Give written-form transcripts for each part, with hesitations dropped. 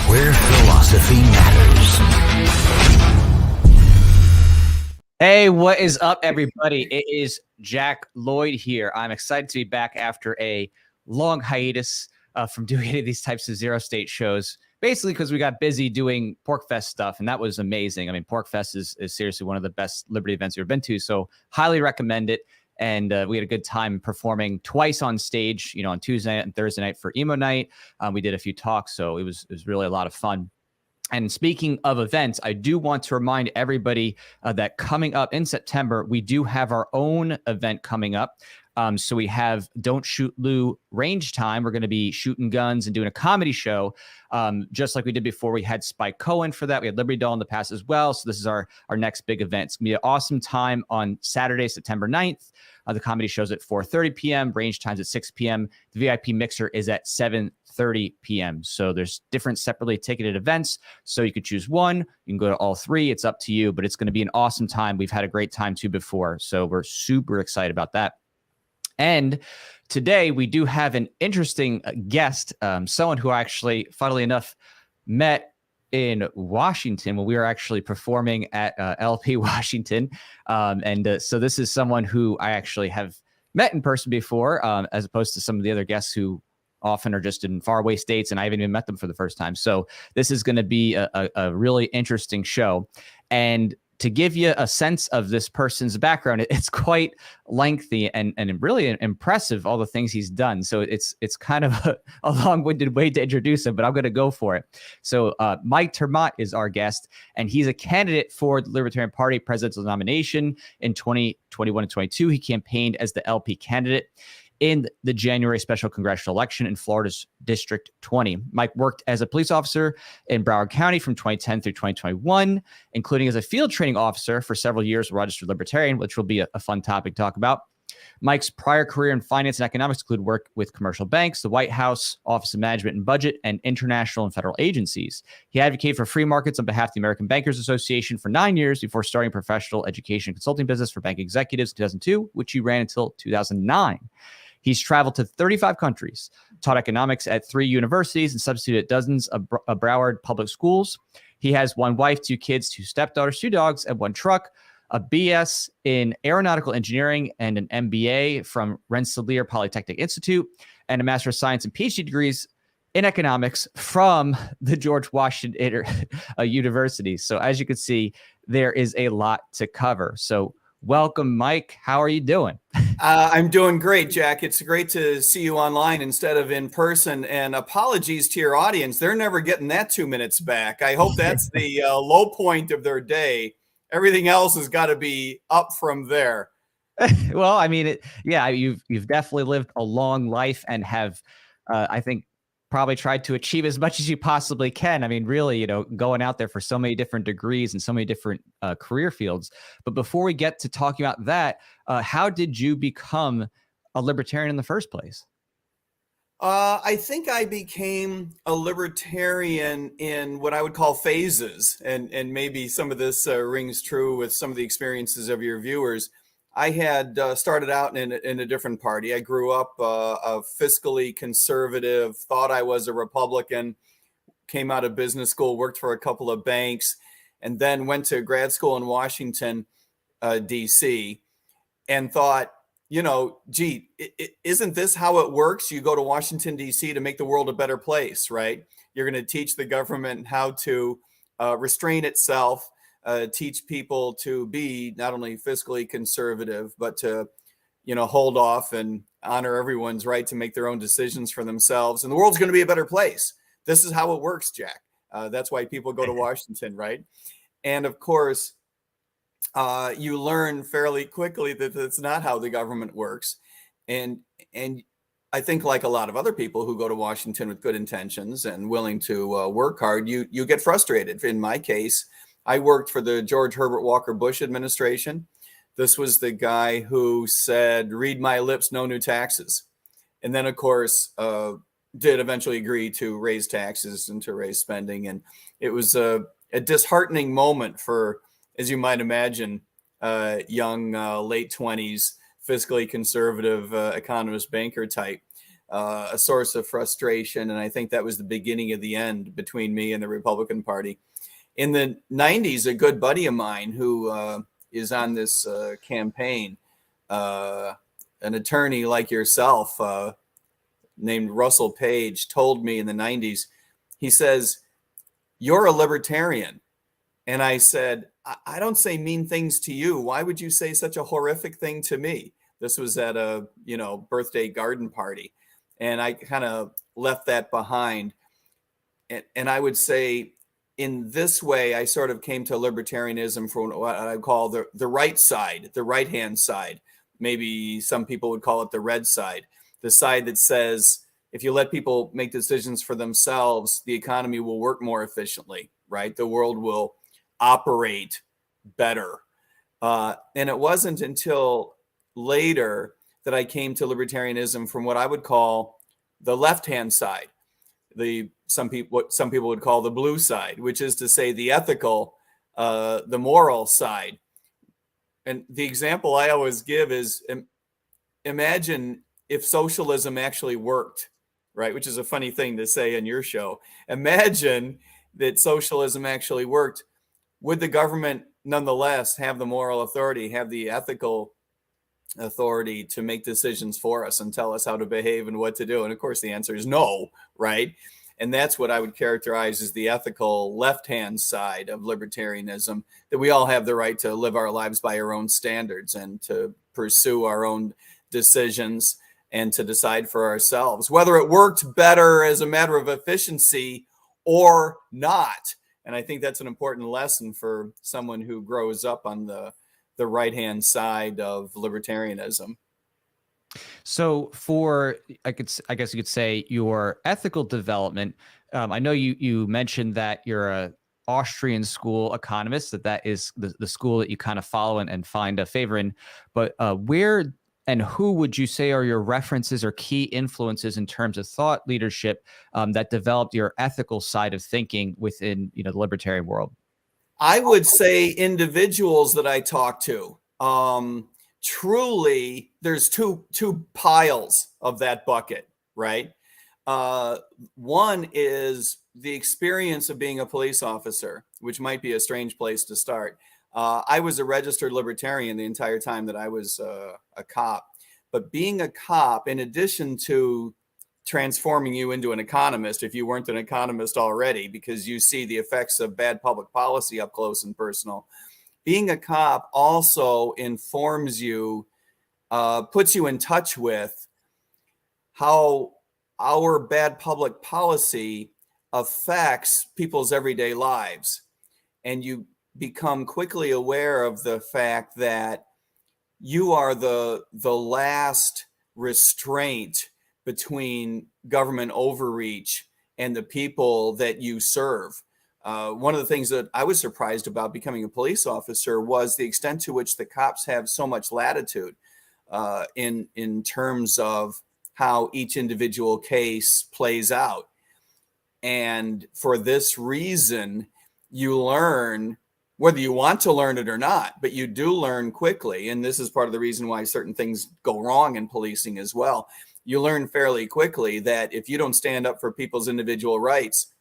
where philosophy matters. Hey, what is up, everybody? It is Jack Lloyd here. I'm excited to be back after a long hiatus from doing any of these types of ZeroState shows, basically because we got busy doing PorcFest stuff, and that was amazing. I mean, PorcFest is seriously one of the best Liberty events we've been to, so highly recommend it. And we had a good time performing twice on stage, on Tuesday and Thursday night for Emo Night. We did a few talks, so it was really a lot of fun. And speaking of events, I do want to remind everybody that coming up in September, we do have our own event coming up. So we have Don't Shoot Lou Range Time. We're going to be shooting guns and doing a comedy show, just like we did before. We had Spike Cohen for that. We had Liberty Doll in the past as well. So this is our next big event. It's going to be an awesome time on Saturday, September 9th. The comedy show's at 4:30 p.m. Range time's at 6 p.m. The VIP mixer is at 7:30 p.m. So there's different separately ticketed events. So you could choose one. You can go to all three. It's up to you, but it's going to be an awesome time. We've had a great time too before. So we're super excited about that. And today we do have an interesting guest, someone who I actually, funnily enough, met in Washington when we were actually performing at LP Washington. So this is someone who I actually have met in person before, as opposed to some of the other guests who often are just in faraway states, and I haven't even met them for the first time. So this is going to be a really interesting show. And to give you a sense of this person's background, it's quite lengthy and really impressive, all the things he's done. So it's kind of a long-winded way to introduce him, but I'm going to go for it. So Mike Ter Maat is our guest, and he's a candidate for the Libertarian Party presidential nomination in 2021 and 22. He campaigned as the LP candidate in the January special congressional election in Florida's District 20. Mike worked as a police officer in Broward County from 2010 through 2021, including as a field training officer for several years, registered libertarian, which will be a fun topic to talk about. Mike's prior career in finance and economics include work with commercial banks, the White House, Office of Management and Budget, and international and federal agencies. He advocated for free markets on behalf of the American Bankers Association for 9 years before starting a professional education consulting business for bank executives in 2002, which he ran until 2009. He's traveled to 35 countries, taught economics at 3 universities, and substituted at dozens of Broward public schools. He has 1 wife, 2 kids, 2 stepdaughters, 2 dogs, and 1 truck, a BS in aeronautical engineering and an MBA from Rensselaer Polytechnic Institute, and a Master of Science and PhD degrees in economics from the George Washington University. So as you can see, there is a lot to cover. So welcome, Mike. How are you doing? I'm doing great, Jack. It's great to see you online instead of in person. And apologies to your audience. They're never getting that 2 minutes back. I hope that's the low point of their day. Everything else has got to be up from there. Well, I mean, you've definitely lived a long life and have, I think, probably tried to achieve as much as you possibly can. I mean, really, going out there for so many different degrees and so many different career fields. But before we get to talking about that, how did you become a libertarian in the first place? I think I became a libertarian in what I would call phases. And maybe some of this rings true with some of the experiences of your viewers. I had started out in a different party. I grew up a fiscally conservative, thought I was a Republican, came out of business school, worked for a couple of banks, and then went to grad school in Washington, D.C., and thought, gee, isn't this how it works? You go to Washington, D.C. to make the world a better place, right? You're going to teach the government how to restrain itself, teach people to be not only fiscally conservative, but to, hold off and honor everyone's right to make their own decisions for themselves. And the world's going to be a better place. This is how it works, Jack. That's why people go to Washington, right? And of course, you learn fairly quickly that that's not how the government works. And I think, like a lot of other people who go to Washington with good intentions and willing to work hard, you get frustrated. In my case, I worked for the George Herbert Walker Bush administration. This was the guy who said, "Read my lips, no new taxes." And then, of course, did eventually agree to raise taxes and to raise spending. And it was a disheartening moment for, as you might imagine, young, late 20s, fiscally conservative economist banker type. a source of frustration. And I think that was the beginning of the end between me and the Republican Party. In the 90s, a good buddy of mine who is on this campaign, an attorney like yourself, named Russell Page, told me in the 90s, he says, "You're a libertarian." And I said, I don't say mean things to you. Why would you say such a horrific thing to me? This was at a, birthday garden party. And I kind of left that behind. And I would say in this way, I sort of came to libertarianism from what I call the right side, the right-hand side. Maybe some people would call it the red side, the side that says, if you let people make decisions for themselves, the economy will work more efficiently, right? The world will operate better. And it wasn't until later that I came to libertarianism from what I would call the left-hand side, some people would call the blue side, which is to say the ethical, the moral side. And the example I always give is, imagine if socialism actually worked, right? Which is a funny thing to say in your show. Imagine that socialism actually worked. Would the government nonetheless have the moral authority, have the ethical authority to make decisions for us and tell us how to behave and what to do? And of course, the answer is no, right? And that's what I would characterize as the ethical left-hand side of libertarianism, that we all have the right to live our lives by our own standards and to pursue our own decisions and to decide for ourselves whether it worked better as a matter of efficiency or not. And I think that's an important lesson for someone who grows up on the right-hand side of libertarianism. So I guess you could say your ethical development, I know you mentioned that you're a Austrian school economist, that is the school that you kind of follow and find a favor in, but where and who would you say are your references or key influences in terms of thought leadership that developed your ethical side of thinking within the libertarian world? I would say individuals that I talk to. Truly, there's two piles of that bucket, right? One is the experience of being a police officer, which might be a strange place to start. I was a registered libertarian the entire time that I was a cop. But being a cop, in addition to transforming you into an economist, if you weren't an economist already, because you see the effects of bad public policy up close and personal, being a cop also informs you, puts you in touch with how our bad public policy affects people's everyday lives. And you become quickly aware of the fact that you are the last restraint between government overreach and the people that you serve. One of the things that I was surprised about becoming a police officer was the extent to which the cops have so much latitude in terms of how each individual case plays out. And for this reason, you learn, whether you want to learn it or not, but you do learn quickly. And this is part of the reason why certain things go wrong in policing as well. You learn fairly quickly that if you don't stand up for people's individual rights,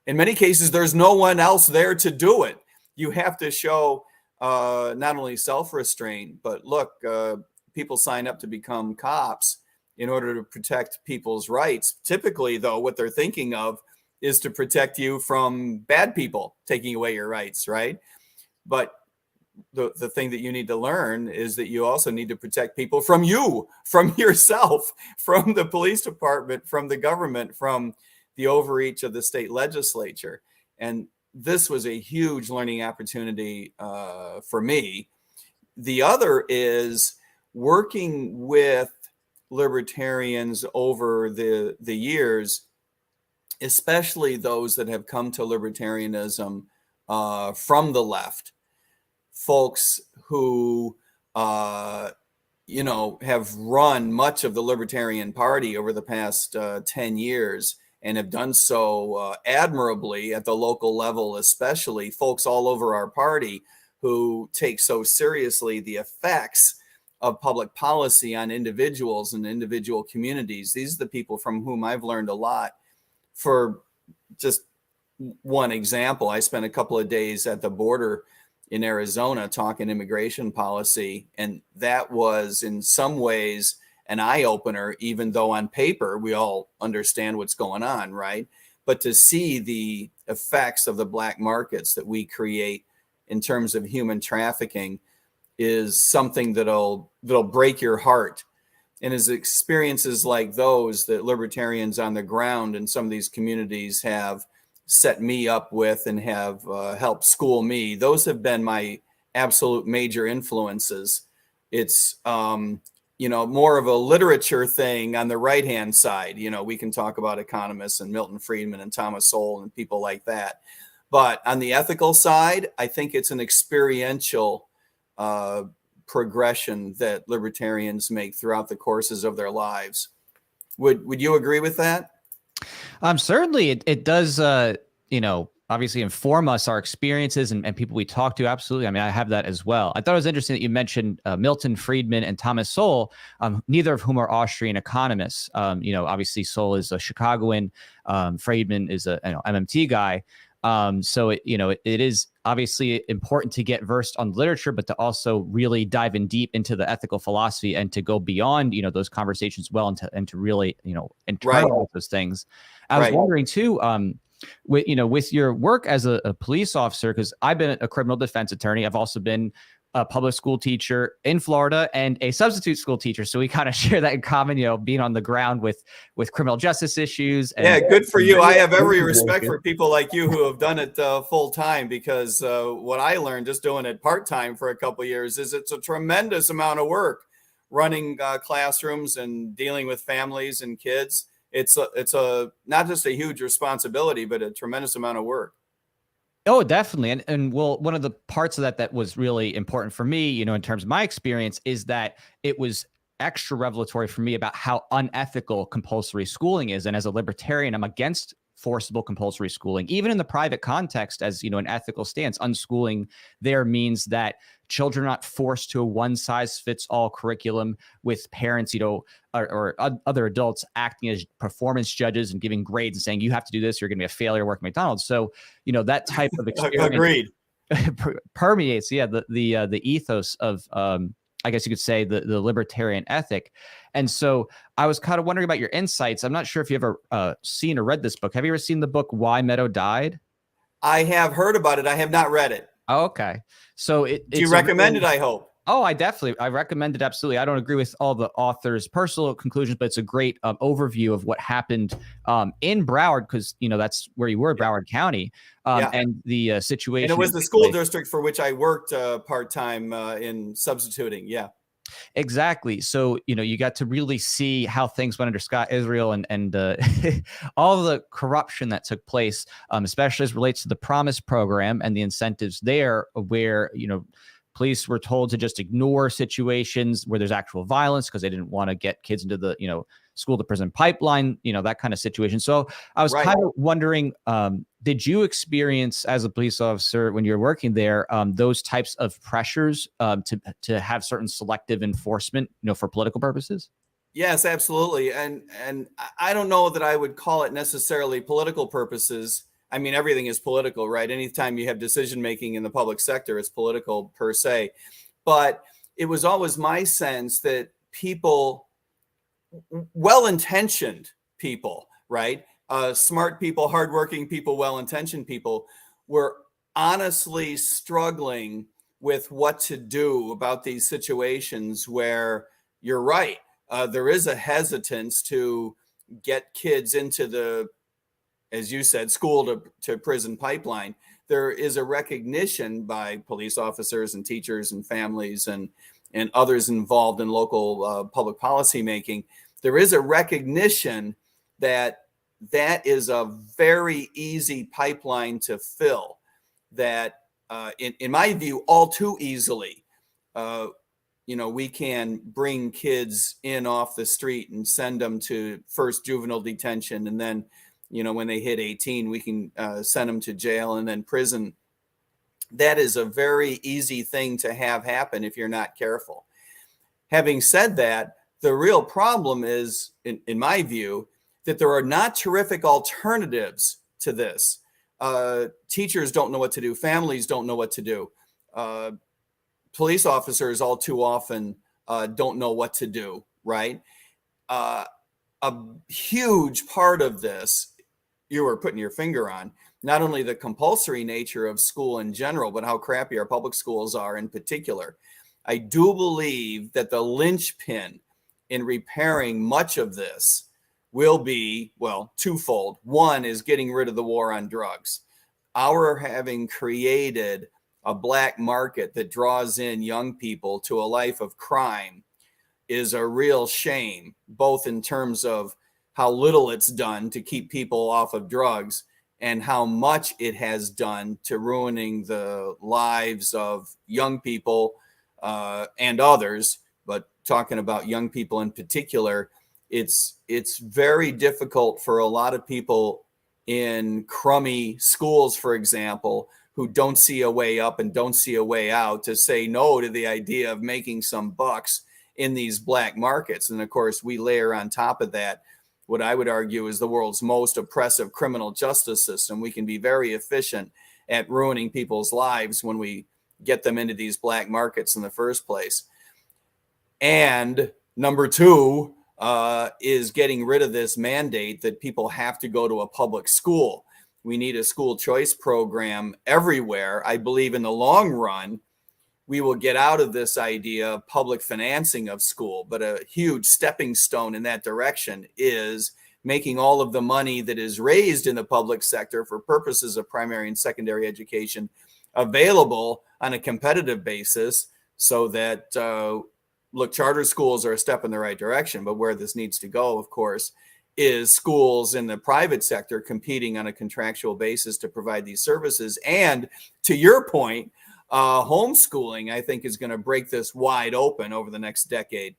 in many cases, there's no one else there to do it. You have to show not only self-restraint, but look, people sign up to become cops in order to protect people's rights. Typically, though, what they're thinking of is to protect you from bad people taking away your rights, right? But the thing that you need to learn is that you also need to protect people from you, from yourself, from the police department, from the government, from the overreach of the state legislature. And this was a huge learning opportunity for me. The other is working with libertarians over the years, especially those that have come to libertarianism from the left, folks who have run much of the Libertarian Party over the past 10 years and have done so admirably at the local level, especially folks all over our party who take so seriously the effects of public policy on individuals and individual communities. These are the people from whom I've learned a lot. For just one example, I spent a couple of days at the border in Arizona talking immigration policy, and that was in some ways an eye-opener, even though on paper we all understand what's going on, right? But to see the effects of the black markets that we create in terms of human trafficking is something that'll break your heart. And as experiences like those that libertarians on the ground in some of these communities have set me up with and have helped school me, those have been my absolute major influences. It's more of a literature thing on the right-hand side. We can talk about economists and Milton Friedman and Soule and people like that. But on the ethical side, I think it's an experiential progression that libertarians make throughout the courses of their lives. Would you agree with that? Certainly it does, obviously inform us, our experiences and people we talk to. Absolutely. I mean, I have that as well. I thought it was interesting that you mentioned Milton Friedman and Soule, neither of whom are Austrian economists. Obviously Soule is a Chicagoan, Friedman is a MMT guy. So it is obviously important to get versed on literature, but to also really dive in deep into the ethical philosophy and to go beyond, those conversations and to really, internalize those things. I was wondering too, with your work as a police officer, because I've been a criminal defense attorney. I've also been a public school teacher in Florida and a substitute school teacher. So we kind of share that in common, being on the ground with criminal justice issues. And, good for you. I have every respect for people like you who have done it full time, because what I learned just doing it part time for a couple of years is it's a tremendous amount of work running classrooms and dealing with families and kids. It's a not just a huge responsibility, but a tremendous amount of work. Oh, definitely. And well, one of the parts of that was really important for me, in terms of my experience, is that it was extra revelatory for me about how unethical compulsory schooling is. And as a libertarian, I'm against forcible compulsory schooling, even in the private context, as an ethical stance. Unschooling there means that children are not forced to a one-size-fits-all curriculum with parents, or other adults acting as performance judges and giving grades and saying, you have to do this, you're going to be a failure working at McDonald's. So, that type of experience Agreed. permeates, the ethos of, I guess you could say, the libertarian ethic. And so I was kind of wondering about your insights. I'm not sure if you ever seen or read this book. Have you ever seen the book Why Meadow Died? I have heard about it. I have not read it. Oh, okay. So do you recommend it, I hope? Oh, I recommend it. Absolutely. I don't agree with all the author's personal conclusions, but it's a great overview of what happened in Broward, because, that's where you were, Broward County, and the situation. And it was the school district for which I worked part-time in substituting. Yeah. Exactly. So, you got to really see how things went under Scott Israel and all of the corruption that took place, especially as it relates to the Promise program and the incentives there, where, police were told to just ignore situations where there's actual violence because they didn't want to get kids into the, school to prison pipeline, that kind of situation. So I was kind of wondering, did you experience as a police officer when you're working there, those types of pressures to have certain selective enforcement, for political purposes? Yes, absolutely. And I don't know that I would call it necessarily political purposes. I mean, everything is political, right? Anytime you have decision-making in the public sector, it's political per se. But it was always my sense that people, well-intentioned people, right? Smart people, hardworking people, well-intentioned people were honestly struggling with what to do about these situations where you're right. There is a hesitance to get kids into the, as you said, school to prison pipeline. There is a recognition by police officers and teachers and families and others involved in local public policy making. There is a recognition that is a very easy pipeline to fill, that in my view, all too easily, we can bring kids in off the street and send them to first juvenile detention. And then, when they hit 18, we can send them to jail and then prison. That is a very easy thing to have happen if you're not careful. Having said that, the real problem is, in my view, that there are not terrific alternatives to this. Teachers don't know what to do. Families don't know what to do. Police officers all too often don't know what to do, right? A huge part of this, you were putting your finger on, not only the compulsory nature of school in general, but how crappy our public schools are in particular. I do believe that the linchpin in repairing much of this will be, well, twofold. One is getting rid of the war on drugs. Our having created a black market that draws in young people to a life of crime is a real shame, both in terms of how little it's done to keep people off of drugs and how much it has done to ruining the lives of young people and others. But talking about young people in particular, it's very difficult for a lot of people in crummy schools, for example, who don't see a way up and don't see a way out, to say no to the idea of making some bucks in these black markets. And of course, we layer on top of that what I would argue is the world's most oppressive criminal justice system. We can be very efficient at ruining people's lives when we get them into these black markets in the first place. And number two is getting rid of this mandate that people have to go to a public school. We need a school choice program everywhere. I believe in the long run, we will get out of this idea of public financing of school. But a huge stepping stone in that direction is making all of the money that is raised in the public sector for purposes of primary and secondary education available on a competitive basis, so that, look, charter schools are a step in the right direction, but where this needs to go, of course, is schools in the private sector competing on a contractual basis to provide these services. And to your point, homeschooling, I think, is going to break this wide open over the next decade.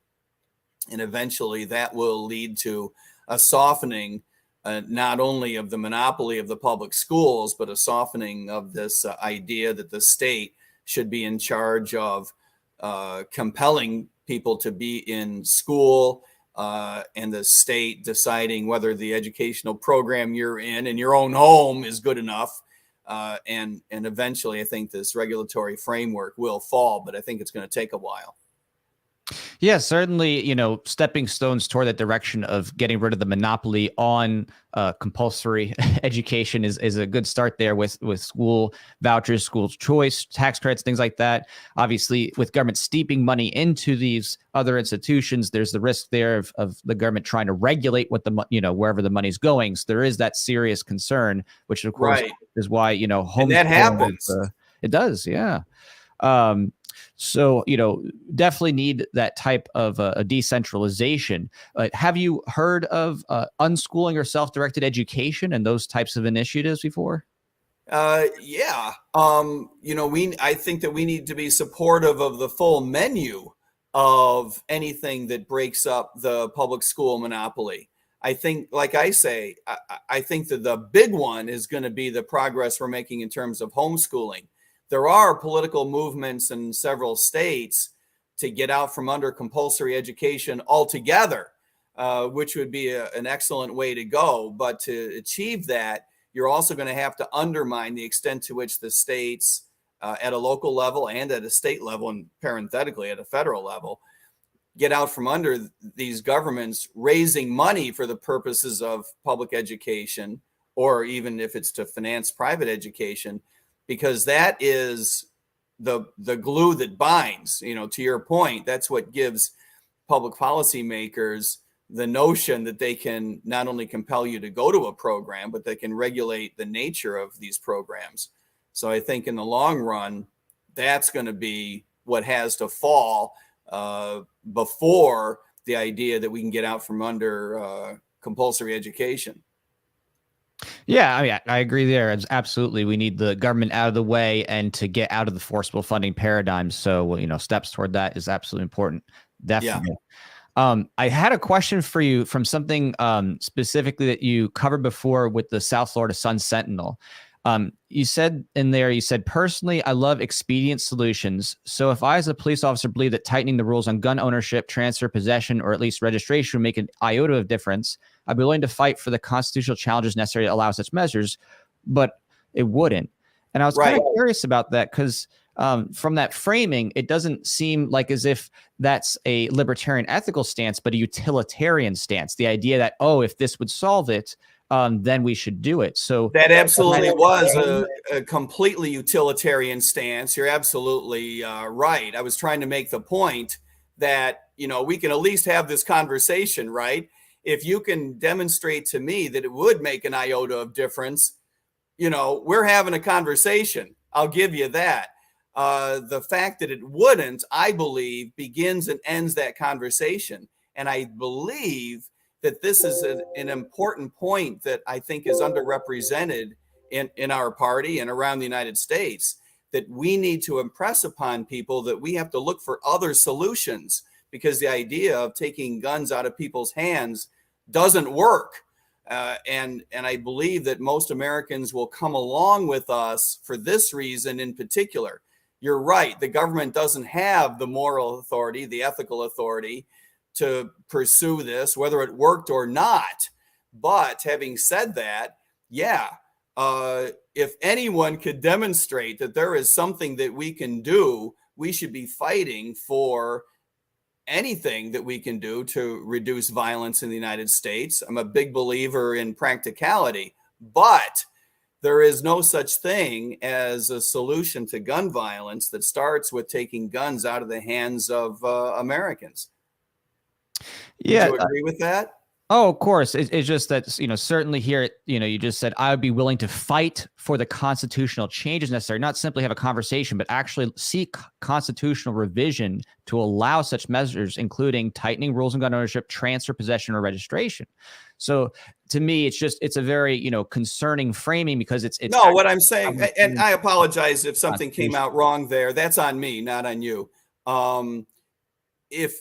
And eventually that will lead to a softening, not only of the monopoly of the public schools, but a softening of this idea that the state should be in charge of compelling people to be in school, and the state deciding whether the educational program you're in your own home is good enough. And eventually I think this regulatory framework will fall, but I think it's going to take a while. Yeah, certainly, stepping stones toward that direction of getting rid of the monopoly on compulsory education is a good start there with school vouchers, school choice, tax credits, things like that. Obviously, with government steeping money into these other institutions, there's the risk there of the government trying to regulate what wherever the money's going. So there is that serious concern, which of course is why, and that happens. It does, yeah. So, definitely need that type of a decentralization. Have you heard of unschooling or self-directed education and those types of initiatives before? Yeah. I think that we need to be supportive of the full menu of anything that breaks up the public school monopoly. I think, like I say, I think that the big one is going to be the progress we're making in terms of homeschooling. There are political movements in several states to get out from under compulsory education altogether, which would be an excellent way to go. But to achieve that, you're also going to have to undermine the extent to which the states at a local level and at a state level, and parenthetically at a federal level, get out from under these governments raising money for the purposes of public education, or even if it's to finance private education, because that is the glue that binds. To your point, that's what gives public policy makers the notion that they can not only compel you to go to a program, but they can regulate the nature of these programs. So I think in the long run, that's going to be what has to fall before the idea that we can get out from under compulsory education. Yeah, I agree there. Absolutely. We need the government out of the way and to get out of the forcible funding paradigm. So, steps toward that is absolutely important. Definitely. Yeah. I had a question for you from something specifically that you covered before with the South Florida Sun Sentinel. You said in there, you said, personally, I love expedient solutions. So if I, as a police officer, believe that tightening the rules on gun ownership, transfer, possession, or at least registration would make an iota of difference, I'd be willing to fight for the constitutional challenges necessary to allow such measures, but it wouldn't. And I was kind of curious about that because from that framing, it doesn't seem like as if that's a libertarian ethical stance, but a utilitarian stance. The idea that, oh, if this would solve it, then we should do it. So that absolutely was a completely utilitarian stance. You're absolutely right. I was trying to make the point that, we can at least have this conversation, right? If you can demonstrate to me that it would make an iota of difference, we're having a conversation. I'll give you that. The fact that it wouldn't, I believe, begins and ends that conversation. And I believe that this is an important point that I think is underrepresented in our party and around the United States, that we need to impress upon people that we have to look for other solutions, because the idea of taking guns out of people's hands doesn't work. And I believe that most Americans will come along with us for this reason in particular. You're right. The government doesn't have the moral authority, the ethical authority to pursue this, whether it worked or not. But having said that, if anyone could demonstrate that there is something that we can do, we should be fighting for anything that we can do to reduce violence in the United States. I'm a big believer in practicality, but there is no such thing as a solution to gun violence that starts with taking guns out of the hands of Americans. Yeah. Do you agree with that? Oh, of course. It's just that, certainly here, you just said, I would be willing to fight for the constitutional changes necessary, not simply have a conversation, but actually seek constitutional revision to allow such measures, including tightening rules on gun ownership, transfer, possession, or registration. So to me, it's a very, concerning framing, because it's no, what I'm saying, and I apologize if something came out wrong there. That's on me, not on you. If,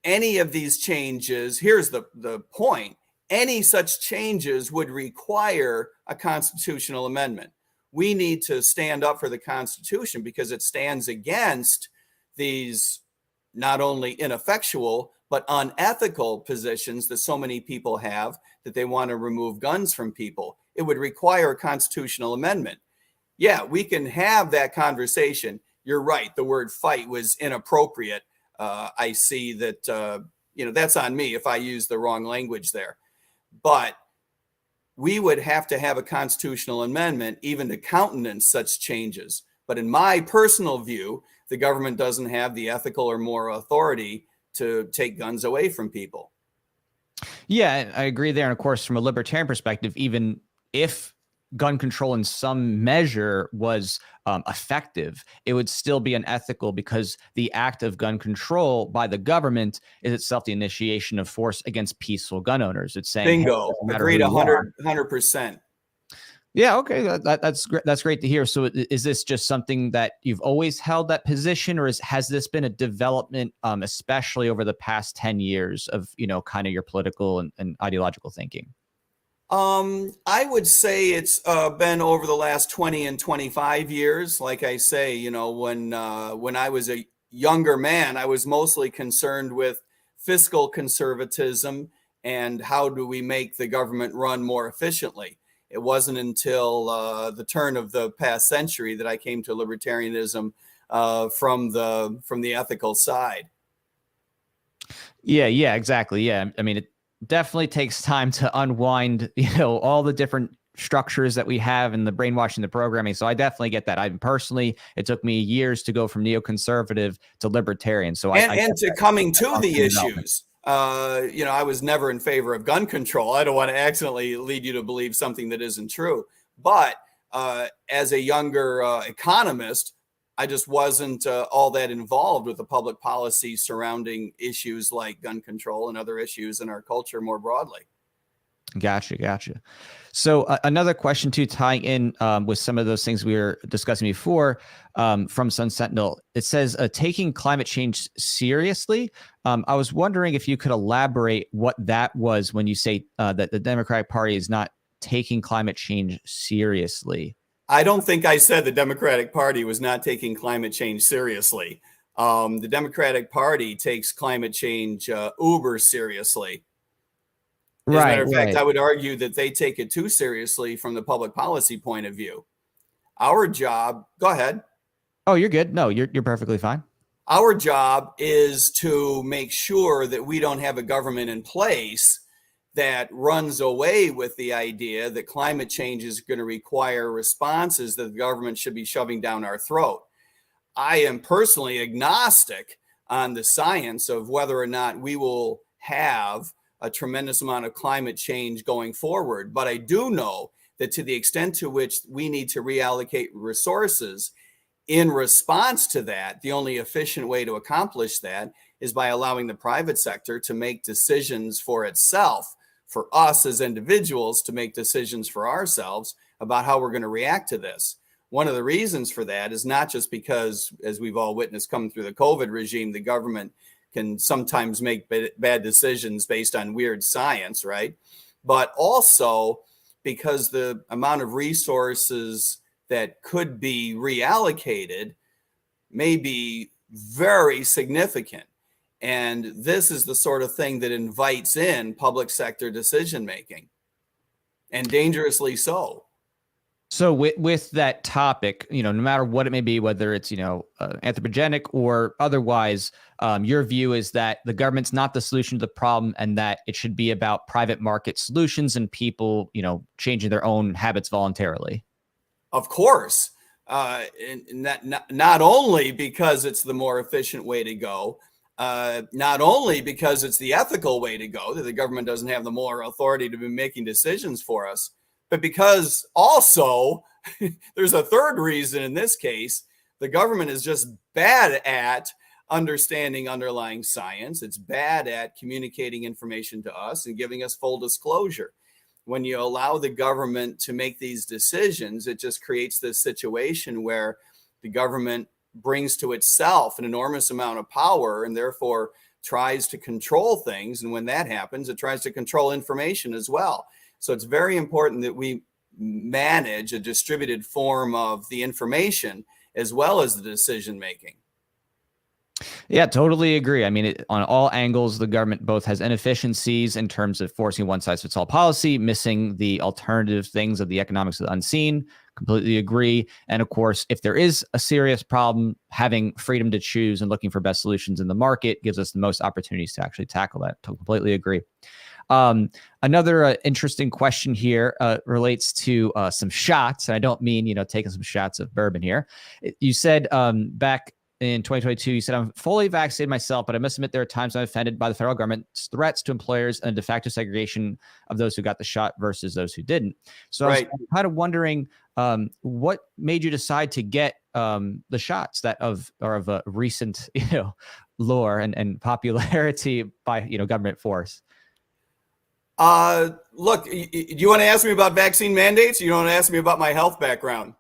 any of these changes, here's the point, any such changes would require a constitutional amendment. We need to stand up for the Constitution because it stands against these not only ineffectual, but unethical positions that so many people have, that they want to remove guns from people. It would require a constitutional amendment. Yeah, we can have that conversation. You're right. The word fight was inappropriate. I see that, that's on me if I use the wrong language there. But we would have to have a constitutional amendment even to countenance such changes. But in my personal view, the government doesn't have the ethical or moral authority to take guns away from people. Yeah, I agree there. And of course, from a libertarian perspective, even if gun control in some measure was effective, it would still be unethical, because the act of gun control by the government is itself the initiation of force against peaceful gun owners. It's saying, bingo, hey, agreed 100%. Yeah, okay, that's great. That's great to hear. So is this just something that you've always held that position, or has this been a development, especially over the past 10 years of, kind of your political and ideological thinking? I would say it's been over the last 20 and 25 years. Like I say, when I was a younger man, I was mostly concerned with fiscal conservatism and how do we make the government run more efficiently. It wasn't until the turn of the past century that I came to libertarianism from the ethical side. Yeah, exactly. Yeah, I mean, it definitely takes time to unwind, all the different structures that we have and the brainwashing, the programming. So I definitely get that. It took me years to go from neoconservative to libertarian. So and to coming to the issues. I was never in favor of gun control. I don't want to accidentally lead you to believe something that isn't true. But as a younger economist, I just wasn't all that involved with the public policy surrounding issues like gun control and other issues in our culture more broadly. Gotcha. So another question too, tying in with some of those things we were discussing before from Sun Sentinel. It says, taking climate change seriously. I was wondering if you could elaborate what that was when you say that the Democratic Party is not taking climate change seriously? I don't think I said the Democratic Party was not taking climate change seriously. The Democratic Party takes climate change uber seriously. As a matter Right, of fact, right. I would argue that they take it too seriously from the public policy point of view. Our job, go ahead. Oh, you're good. No, you're perfectly fine. Our job is to make sure that we don't have a government in place that runs away with the idea that climate change is going to require responses that the government should be shoving down our throat. I am personally agnostic on the science of whether or not we will have a tremendous amount of climate change going forward. But I do know that to the extent to which we need to reallocate resources in response to that, the only efficient way to accomplish that is by allowing the private sector to make decisions for itself, for us as individuals to make decisions for ourselves about how we're going to react to this. One of the reasons for that is not just because, as we've all witnessed coming through the COVID regime, the government can sometimes make bad decisions based on weird science, right? But also because the amount of resources that could be reallocated may be very significant. And this is the sort of thing that invites in public sector decision making, and dangerously so. So with that topic, no matter what it may be, whether it's, anthropogenic or otherwise, your view is that the government's not the solution to the problem and that it should be about private market solutions and people, changing their own habits voluntarily. Of course, not only because it's the more efficient way to go, not only because it's the ethical way to go, that the government doesn't have the moral authority to be making decisions for us, but because also there's a third reason in this case. The government is just bad at understanding underlying science. It's bad at communicating information to us and giving us full disclosure. When you allow the government to make these decisions, it just creates this situation where the government brings to itself an enormous amount of power and therefore tries to control things. And when that happens, it tries to control information as well. So it's very important that we manage a distributed form of the information as well as the decision making. Yeah, totally agree. I mean, on all angles, the government both has inefficiencies in terms of forcing one size fits all policy, missing the alternative things of the economics of the unseen. Completely agree. And of course, if there is a serious problem, having freedom to choose and looking for best solutions in the market gives us the most opportunities to actually tackle that. Completely agree. Another interesting question here relates to some shots. And I don't mean, taking some shots of bourbon here. You said back in 2022, you said, I'm fully vaccinated myself, but I must admit there are times I'm offended by the federal government's threats to employers and de facto segregation of those who got the shot versus those who didn't. So right. I was kind of wondering what made you decide to get the shots that are of a recent, lore and popularity by, government force? Look, do you want to ask me about vaccine mandates? Or you want to ask me about my health background?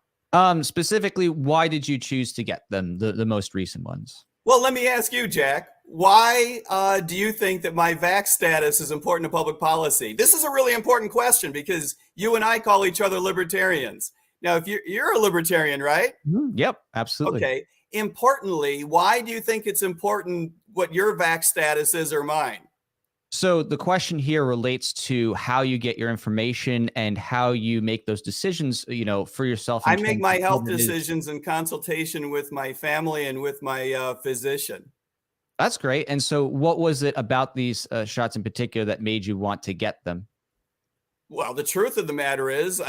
Specifically, why did you choose to get them, the most recent ones? Well, let me ask you, Jack, why do you think that my vax status is important to public policy? This is a really important question because you and I call each other libertarians. Now, if you're a libertarian, right? Yep, absolutely. Okay. Importantly, why do you think it's important what your vax status is or mine? So the question here relates to how you get your information and how you make those decisions, for yourself. I make my health decisions in consultation with my family and with my physician. That's great. And so what was it about these shots in particular that made you want to get them? Well, the truth of the matter is,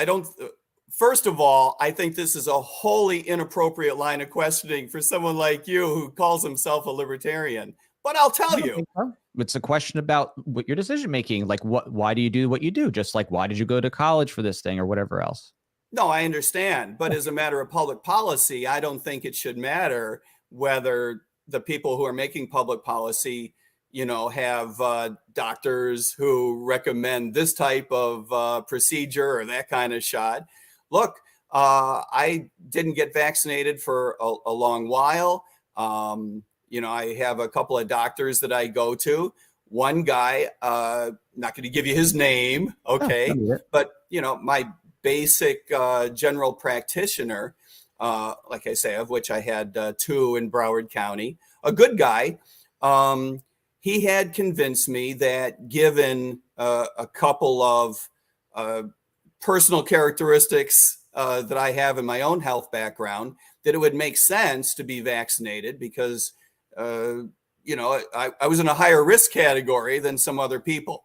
first of all, I think this is a wholly inappropriate line of questioning for someone like you who calls himself a libertarian. But I'll tell you. It's a question about what your decision making, like why do you do what you do? Just like, why did you go to college for this thing or whatever else? No, I understand. But as a matter of public policy, I don't think it should matter whether the people who are making public policy, have doctors who recommend this type of procedure or that kind of shot. Look, I didn't get vaccinated for a long while. I have a couple of doctors that I go to. one guy, not going to give you his name, okay, but my basic general practitioner, like I say, of which I had 2 in Broward County, a good guy. He had convinced me that given a couple of personal characteristics that I have in my own health background, that it would make sense to be vaccinated because, I was in a higher risk category than some other people.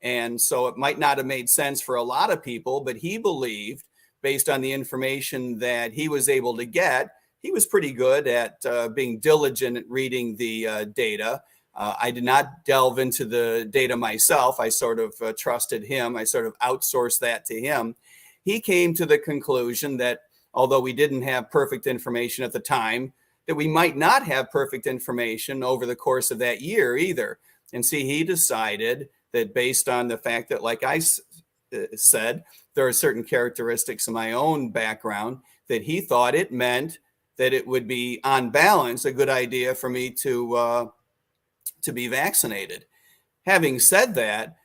And so it might not have made sense for a lot of people, but he believed, based on the information that he was able to get, he was pretty good at being diligent at reading the data. I did not delve into the data myself. I sort of trusted him. I sort of outsourced that to him. He came to the conclusion that although we didn't have perfect information at the time, that we might not have perfect information over the course of that year either. And see, he decided that based on the fact that, like I said, there are certain characteristics of my own background, that he thought it meant that it would be, on balance, a good idea for me to be vaccinated. Having said that,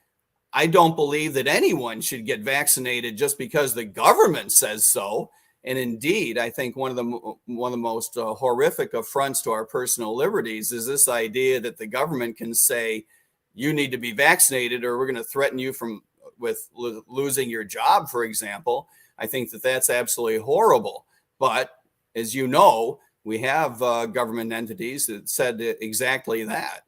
I don't believe that anyone should get vaccinated just because the government says so. And indeed, I think one of the most horrific affronts to our personal liberties is this idea that the government can say, you need to be vaccinated or we're going to threaten you with losing your job, for example. I think that that's absolutely horrible. But as you know, we have government entities that said exactly that.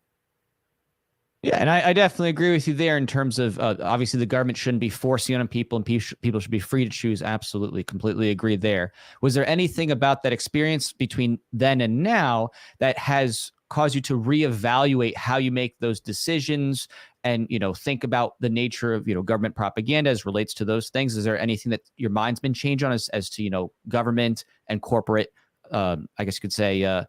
Yeah, and I definitely agree with you there in terms of obviously the government shouldn't be forcing on people and people should be free to choose. Absolutely, completely agree there. Was there anything about that experience between then and now that has caused you to reevaluate how you make those decisions and, think about the nature of, government propaganda as relates to those things? Is there anything that your mind's been changed on as to, government and corporate, I guess you could say,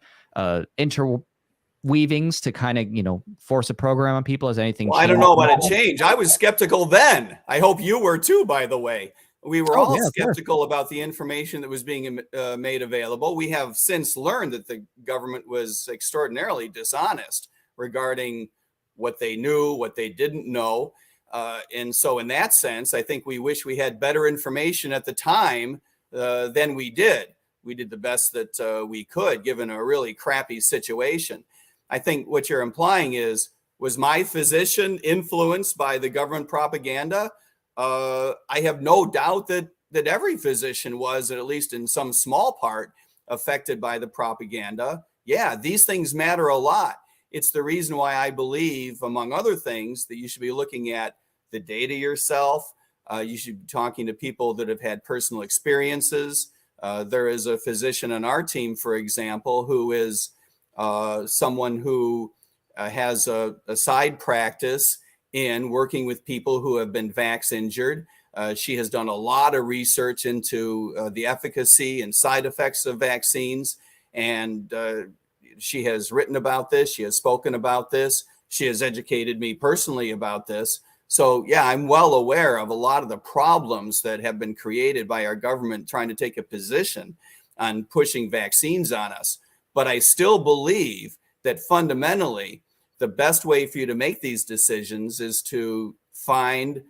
interweavings to kind of, force a program on people? Has anything changed? I don't know about a change. I was skeptical then. I hope you were too, by the way. We were all skeptical about the information that was being made available. We have since learned that the government was extraordinarily dishonest regarding what they knew, what they didn't know. And so in that sense, I think we wish we had better information at the time than we did. We did the best that we could, given a really crappy situation. I think what you're implying is, was my physician influenced by the government propaganda? I have no doubt that every physician was, at least in some small part, affected by the propaganda. Yeah, these things matter a lot. It's the reason why I believe, among other things, that you should be looking at the data yourself. You should be talking to people that have had personal experiences. There is a physician on our team, for example, who is someone who has a side practice in working with people who have been vax injured. She has done a lot of research into the efficacy and side effects of vaccines. And she has written about this. She has spoken about this. She has educated me personally about this. So, yeah, I'm well aware of a lot of the problems that have been created by our government trying to take a position on pushing vaccines on us. But I still believe that fundamentally, the best way for you to make these decisions is to find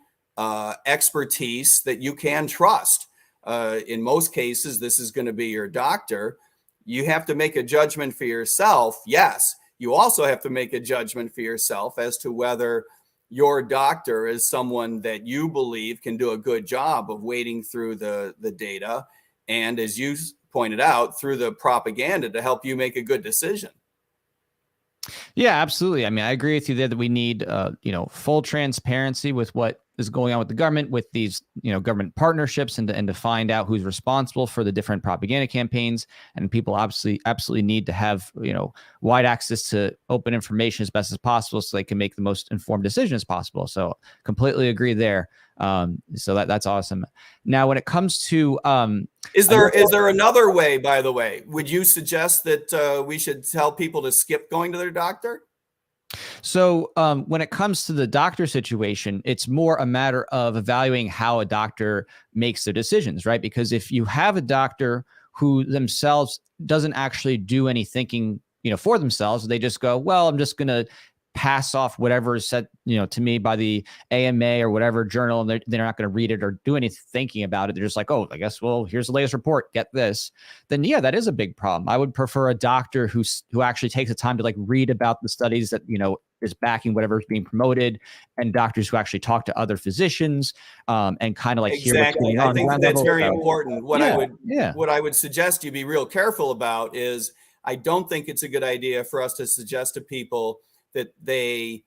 expertise that you can trust. In most cases, this is going to be your doctor. You have to make a judgment for yourself. Yes, you also have to make a judgment for yourself as to whether your doctor is someone that you believe can do a good job of wading through the data. And as you pointed out, through the propaganda to help you make a good decision. Yeah, absolutely. I mean, I agree with you there that we need, full transparency with what is going on with the government, with these, government partnerships, and to find out who's responsible for the different propaganda campaigns. And people absolutely need to have, wide access to open information as best as possible so they can make the most informed decision as possible. So completely agree there. So that's awesome. Now, when it comes to, is there another way, by the way? Would you suggest that we should tell people to skip going to their doctor? So when it comes to the doctor situation, it's more a matter of evaluating how a doctor makes their decisions, right? Because if you have a doctor who themselves doesn't actually do any thinking, for themselves, they just go, well, I'm just going to pass off whatever is said, to me by the AMA or whatever journal, and they're not going to read it or do any thinking about it. They're just like, oh, I guess, well, here's the latest report, get this. Then yeah, that is a big problem. I would prefer a doctor who actually takes the time to like read about the studies that, is backing whatever is being promoted, and doctors who actually talk to other physicians and kind of like hear what's going on. I think that's very level. important. What I would suggest you be real careful about is, I don't think it's a good idea for us to suggest to people that they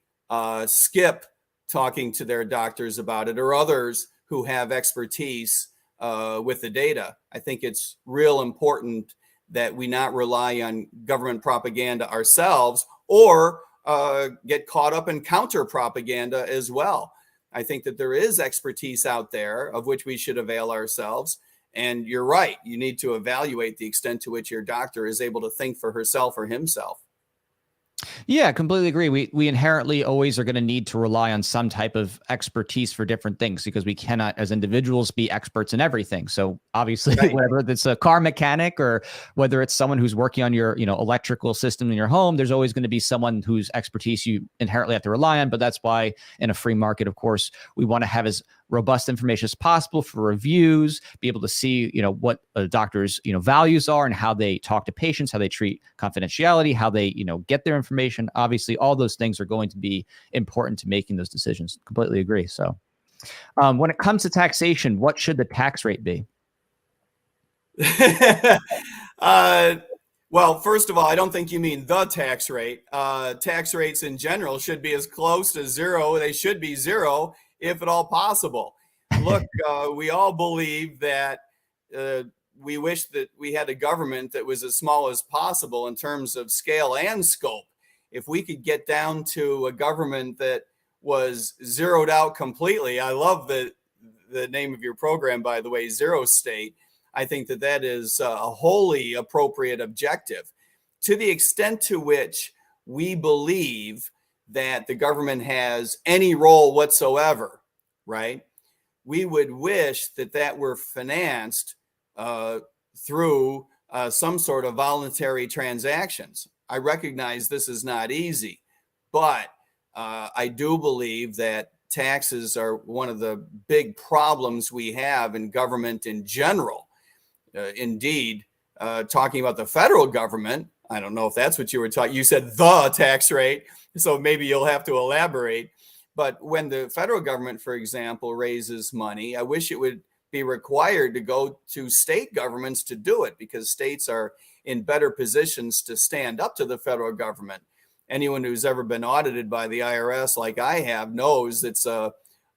skip talking to their doctors about it, or others who have expertise with the data. I think it's real important that we not rely on government propaganda ourselves, or get caught up in counter propaganda as well. I think that there is expertise out there of which we should avail ourselves. And you're right, you need to evaluate the extent to which your doctor is able to think for herself or himself. Yeah, completely agree. We inherently always are going to need to rely on some type of expertise for different things, because we cannot, as individuals, be experts in everything. So obviously, right. Whether it's a car mechanic or whether it's someone who's working on your, electrical system in your home, there's always going to be someone whose expertise you inherently have to rely on. But that's why in a free market, of course, we want to have as robust information as possible for reviews, be able to see, what a doctor's, values are and how they talk to patients, how they treat confidentiality, how they, get their information. Obviously, all those things are going to be important to making those decisions. Completely agree. So when it comes to taxation, what should the tax rate be? Well, first of all, I don't think you mean the tax rate. Tax rates in general should be as close to zero. They should be zero, if at all possible. Look, we all believe that we wish that we had a government that was as small as possible in terms of scale and scope. If we could get down to a government that was zeroed out completely, I love the name of your program, by the way, ZeroState. I think that is a wholly appropriate objective. To the extent to which we believe that the government has any role whatsoever, right? We would wish that were financed through some sort of voluntary transactions. I recognize this is not easy, but I do believe that taxes are one of the big problems we have in government in general. Indeed, talking about the federal government, I don't know if that's what you were talking. You said the tax rate, so maybe you'll have to elaborate. But when the federal government, for example, raises money, I wish it would be required to go to state governments to do it, because states are in better positions to stand up to the federal government. Anyone who's ever been audited by the IRS, like I have, knows it's a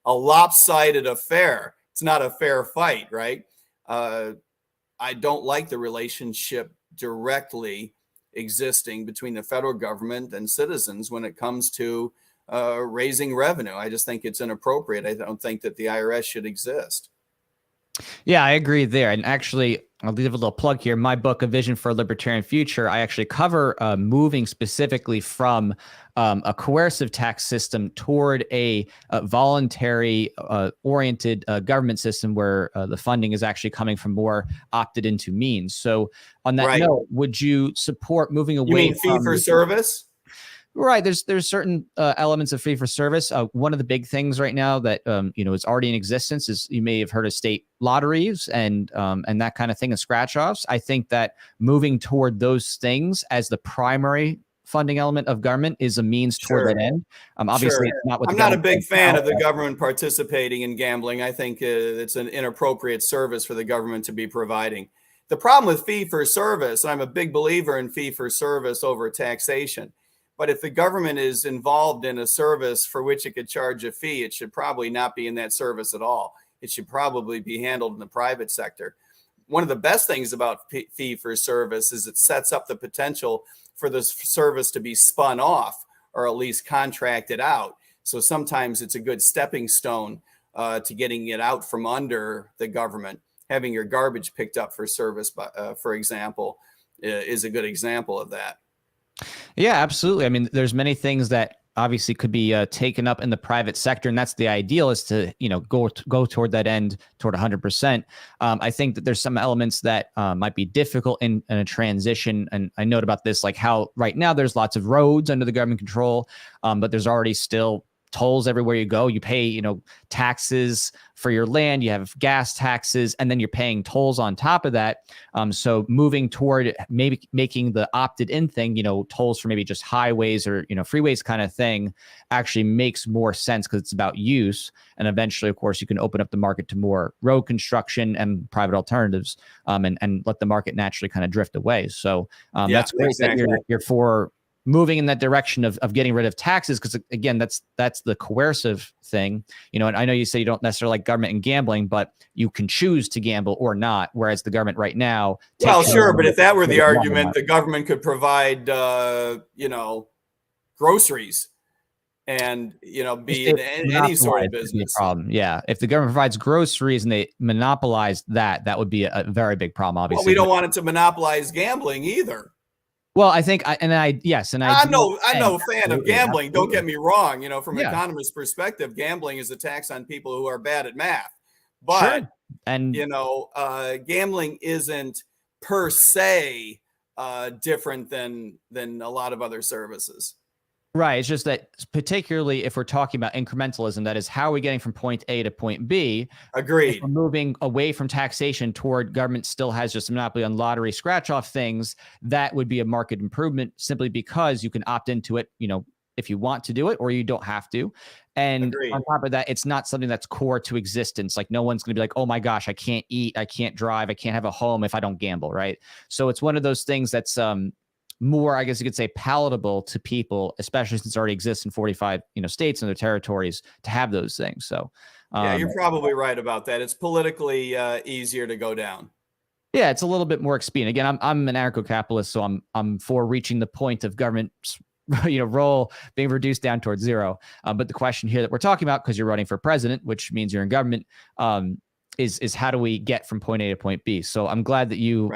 lopsided affair. It's not a fair fight, right? I don't like the relationship directly existing between the federal government and citizens when it comes to raising revenue. I just think it's inappropriate. I don't think that the IRS should exist. Yeah, I agree there. And actually, I'll leave a little plug here. My book, A Vision for a Libertarian Future, I actually cover moving specifically from a coercive tax system toward a voluntary oriented government system where the funding is actually coming from more opted into means. So on that note, would you support moving away? You mean fee for service? Right. There's certain elements of fee for service. One of the big things right now that is already in existence is, you may have heard of state lotteries and that kind of thing, and scratch offs. I think that moving toward those things as the primary funding element of government is a means toward that end. Obviously, it's not what I'm not a big fan of the government participating in gambling. I think it's an inappropriate service for the government to be providing. The problem with fee for service, and I'm a big believer in fee for service over taxation. But if the government is involved in a service for which it could charge a fee, it should probably not be in that service at all. It should probably be handled in the private sector. One of the best things about fee for service is it sets up the potential for the service to be spun off, or at least contracted out. So sometimes it's a good stepping stone to getting it out from under the government. Having your garbage picked up for service, for example, is a good example of that. Yeah, absolutely. I mean, there's many things that obviously could be taken up in the private sector, and that's the ideal, is to go toward that end, toward 100%. I think that there's some elements that might be difficult in a transition, and I note about this, like how right now there's lots of roads under the government control, but there's already still tolls everywhere you go. You pay, taxes for your land, you have gas taxes, and then you're paying tolls on top of that. So moving toward maybe making the opted in thing, tolls for maybe just highways or, freeways kind of thing, actually makes more sense because it's about use. And eventually, of course, you can open up the market to more road construction and private alternatives, and let the market naturally kind of drift away. So that's great that you're for moving in that direction of getting rid of taxes, because again, that's the coercive thing, and I know you say you don't necessarily like government and gambling, but you can choose to gamble or not, whereas the government right now, well, sure, but if that were the argument, the government could provide groceries and be in any sort of business. Problem. Yeah, if the government provides groceries and they monopolize that would be a very big problem, obviously. Well, we don't want it to monopolize gambling either. Well, I think, I'm no fan of gambling. Don't get me wrong. From an economist's perspective, gambling is a tax on people who are bad at math. But gambling isn't per se different than a lot of other services. Right. It's just that, particularly if we're talking about incrementalism, that is, how are we getting from point A to point B? Agreed. If we're moving away from taxation toward government still has just a monopoly on lottery scratch-off things, that would be a market improvement, simply because you can opt into it, if you want to do it, or you don't have to. And Agreed. On top of that, it's not something that's core to existence. Like, no one's going to be like, oh my gosh, I can't eat, I can't drive, I can't have a home if I don't gamble, right? So it's one of those things that's more, I guess you could say, palatable to people, especially since it already exists in 45 states and their territories, to have those things. So yeah, you're probably right about that. It's politically easier to go down. Yeah, it's a little bit more expedient. Again, I'm an anarcho-capitalist, so I'm for reaching the point of government's role being reduced down towards zero. But the question here that we're talking about, because you're running for president, which means you're in government, is how do we get from point A to point B? So I'm glad that you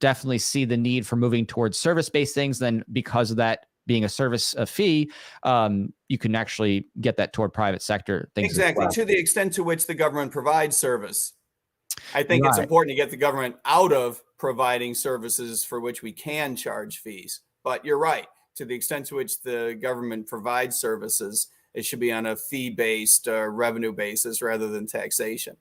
definitely see the need for moving towards service-based things. Then, because of that being a service fee, you can actually get that toward private sector things. Exactly. To the extent to which the government provides service, I think it's important to get the government out of providing services for which we can charge fees. But you're right. To the extent to which the government provides services, it should be on a fee-based revenue basis rather than taxation.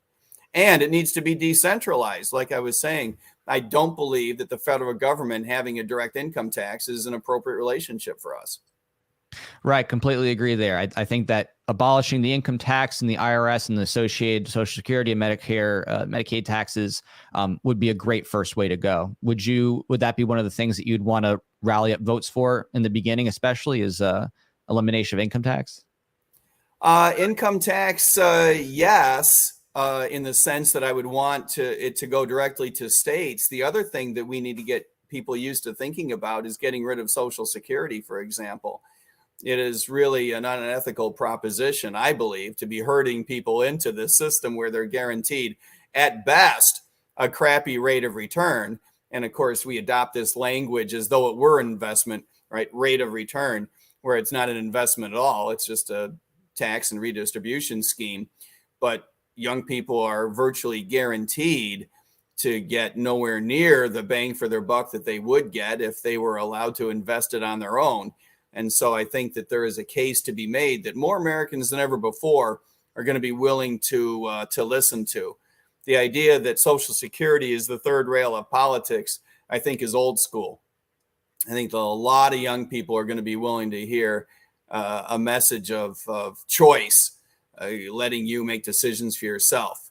And it needs to be decentralized. Like I was saying, I don't believe that the federal government having a direct income tax is an appropriate relationship for us. Right. Completely agree there. I think that abolishing the income tax and the IRS and the associated Social Security and Medicare, Medicaid taxes would be a great first way to go. Would that be one of the things that you'd want to rally up votes for in the beginning, especially, is elimination of income tax? Income tax, yes. In the sense that I would want it to go directly to states. The other thing that we need to get people used to thinking about is getting rid of Social Security, for example. It is really an unethical proposition, I believe, to be herding people into this system where they're guaranteed, at best, a crappy rate of return. And of course, we adopt this language as though it were an investment, right? Rate of return, where it's not an investment at all. It's just a tax and redistribution scheme. But young people are virtually guaranteed to get nowhere near the bang for their buck that they would get if they were allowed to invest it on their own. And so I think that there is a case to be made that more Americans than ever before are going to be willing to listen to. The idea that Social Security is the third rail of politics, I think, is old school. I think a lot of young people are going to be willing to hear a message of choice, letting you make decisions for yourself.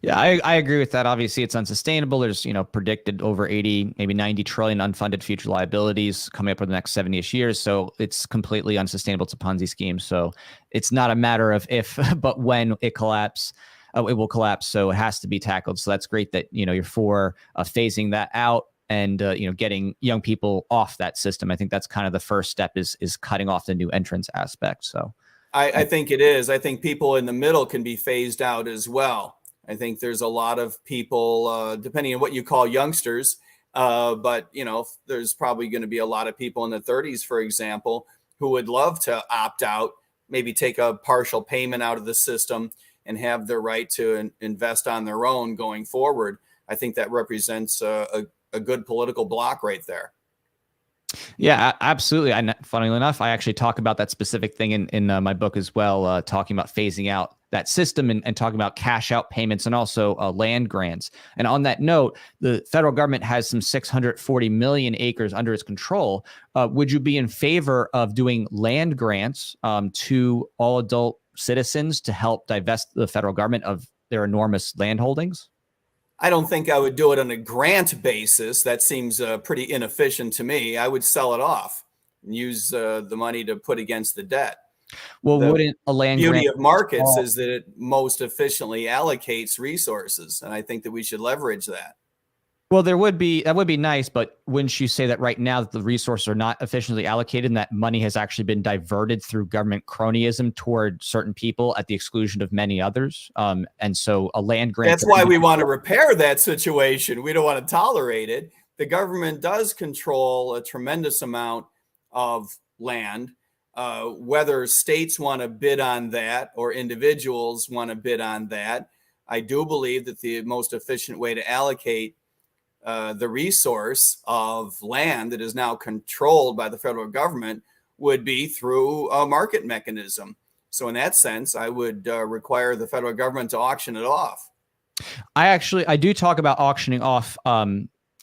Yeah, I agree with that. Obviously, it's unsustainable. There's, predicted over 80, maybe 90 trillion unfunded future liabilities coming up over the next 70-ish years. So it's completely unsustainable. It's a Ponzi scheme. So it's not a matter of if, but when it will collapse. So it has to be tackled. So that's great that, you're for phasing that out and, getting young people off that system. I think that's kind of the first step, is cutting off the new entrance aspect. So I think it is. I think people in the middle can be phased out as well. I think there's a lot of people, depending on what you call youngsters, but there's probably going to be a lot of people in the 30s, for example, who would love to opt out, maybe take a partial payment out of the system and have the right to invest on their own going forward. I think that represents a good political block right there. Yeah, absolutely. And funnily enough, I actually talk about that specific thing in my book as well, talking about phasing out that system and talking about cash out payments and also land grants. And on that note, the federal government has some 640 million acres under its control. Would you be in favor of doing land grants to all adult citizens to help divest the federal government of their enormous land holdings? I don't think I would do it on a grant basis. That seems pretty inefficient to me. I would sell it off and use the money to put against the debt. Well, wouldn't a land grant— the beauty of markets is that it most efficiently allocates resources, and I think that we should leverage that. Well, that would be nice, but wouldn't you say that right now that the resources are not efficiently allocated and that money has actually been diverted through government cronyism toward certain people at the exclusion of many others? And so a land grant— That's why we want to repair that situation. We don't want to tolerate it. The government does control a tremendous amount of land. Whether states want to bid on that or individuals want to bid on that, I do believe that the most efficient way to allocate the resource of land that is now controlled by the federal government would be through a market mechanism. So in that sense, I would require the federal government to auction it off. I do talk about auctioning off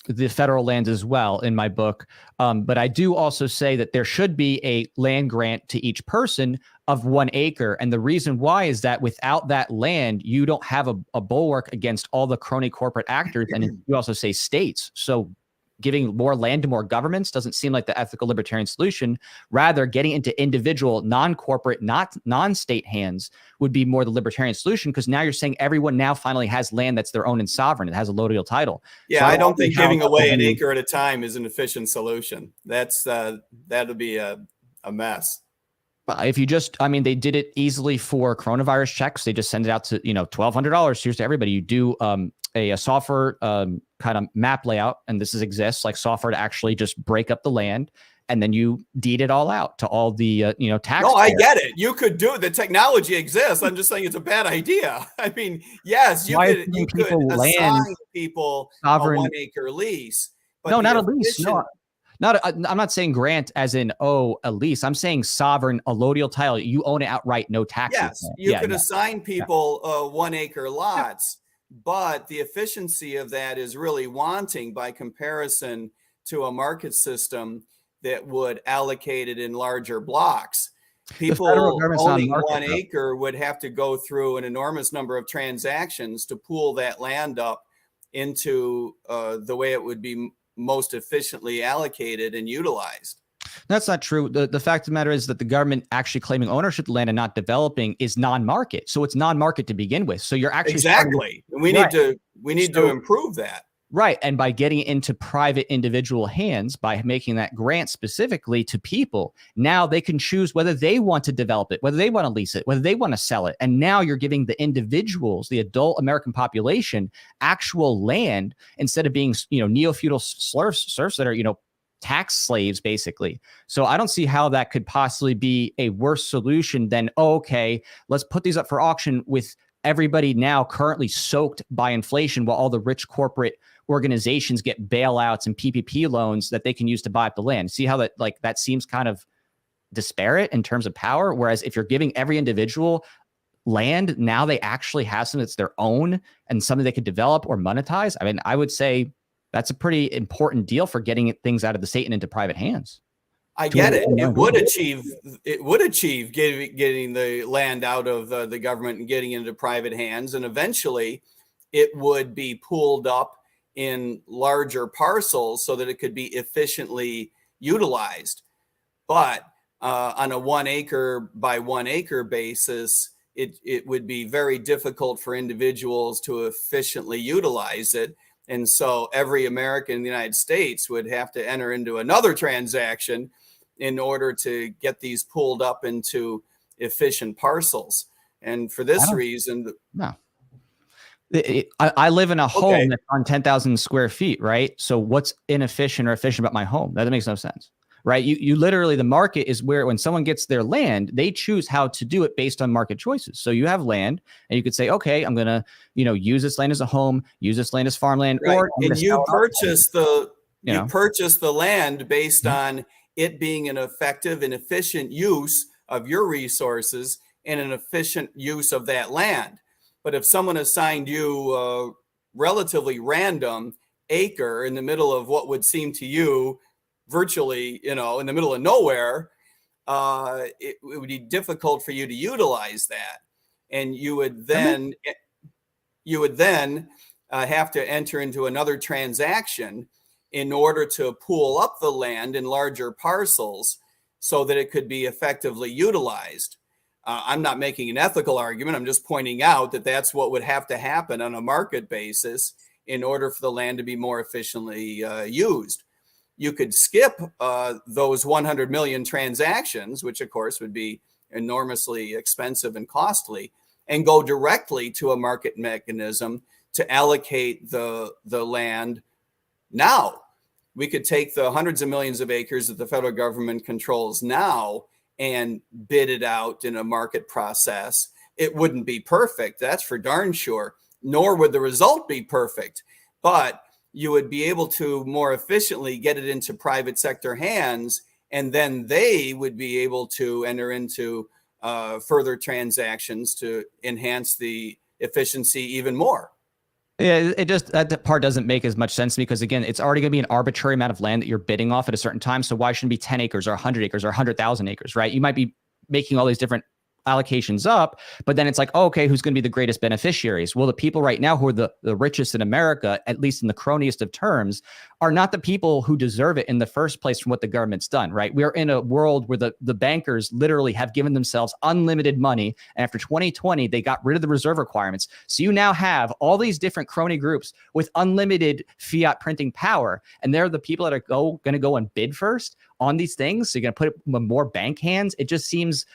the federal lands as well in my book. But I do also say that there should be a land grant to each person of 1 acre. And the reason why is that without that land, you don't have a bulwark against all the crony corporate actors. And you also say states. So giving more land to more governments doesn't seem like the ethical libertarian solution. Rather, getting into individual, non-corporate, non-state hands would be more the libertarian solution, because now you're saying everyone now finally has land that's their own and sovereign. It has a allodial title. Yeah, so I don't think giving away an acre at a time is an efficient solution. That'll be a mess. If you just, I mean, they did it easily for coronavirus checks. They just send it out to, $1,200. Here's to everybody. You do a software kind of map layout, and this exists like software to actually just break up the land, and then you deed it all out to all the tax. No, I get it. You could do it. The technology exists. I'm just saying it's a bad idea. I mean, yes, you could assign people sovereign, a 1 acre lease. But no, not a lease. No. I'm not saying grant as in, a lease. I'm saying sovereign allodial title. You own it outright, no taxes. Yes, you could assign people 1 acre lots, but the efficiency of that is really wanting by comparison to a market system that would allocate it in larger blocks. People owning 1 acre would have to go through an enormous number of transactions to pool that land up into the way it would be most efficiently allocated and utilized. That's not true. The fact of the matter is that the government actually claiming ownership of the land and not developing is non-market. So it's non-market to begin with. So you're actually exactly. We need to improve that. Right. And by getting it into private individual hands, by making that grant specifically to people, now they can choose whether they want to develop it, whether they want to lease it, whether they want to sell it. And now you're giving the individuals, the adult American population, actual land instead of being, neo-feudal serfs that are, tax slaves, basically. So I don't see how that could possibly be a worse solution than, okay, let's put these up for auction with everybody now currently soaked by inflation while all the rich corporate organizations get bailouts and PPP loans that they can use to buy up the land. See how that seems kind of disparate in terms of power? Whereas if you're giving every individual land, now they actually have something that's their own and something they could develop or monetize. I mean, I would say that's a pretty important deal for getting things out of the state and into private hands. I get it. It would achieve getting the land out of the government and getting into private hands. And eventually it would be pooled up in larger parcels so that it could be efficiently utilized. But on a 1 acre by 1 acre basis, it would be very difficult for individuals to efficiently utilize it. And so every American in the United States would have to enter into another transaction in order to get these pulled up into efficient parcels. And for this reason, no. I live in a home that's on 10,000 square feet, right? So what's inefficient or efficient about my home? That makes no sense. right? You literally, the market is where when someone gets their land, they choose how to do it based on market choices. So you have land and you could say, okay, I'm going to, use this land as a home, use this land as farmland, right. or and you purchase the land based mm-hmm. on it being an effective and efficient use of your resources and an efficient use of that land. But if someone assigned you a relatively random acre in the middle of what would seem to you virtually, in the middle of nowhere, it would be difficult for you to utilize that. And you would then have to enter into another transaction in order to pool up the land in larger parcels so that it could be effectively utilized. I'm not making an ethical argument. I'm just pointing out that that's what would have to happen on a market basis in order for the land to be more efficiently used. You could skip those 100 million transactions, which of course would be enormously expensive and costly, and go directly to a market mechanism to allocate the land now. We could take the hundreds of millions of acres that the federal government controls now and bid it out in a market process. It wouldn't be perfect, that's for darn sure, nor would the result be perfect, but you would be able to more efficiently get it into private sector hands, and then they would be able to enter into further transactions to enhance the efficiency even more. Yeah, it just, that part doesn't make as much sense because, again, it's already going to be an arbitrary amount of land that you're bidding off at a certain time. So why shouldn't it be 10 acres or 100 acres or 100,000 acres, right? You might be making all these different allocations up, but then it's like, oh, okay, who's going to be the greatest beneficiaries? Well, the people right now who are the richest in America, at least in the croniest of terms, are not the people who deserve it in the first place from what the government's done, right? We're in a world where the bankers literally have given themselves unlimited money. And after 2020, they got rid of the reserve requirements. So you now have all these different crony groups with unlimited fiat printing power. And they're the people that are going to go and bid first on these things. So you're going to put it in more bank hands. It just seems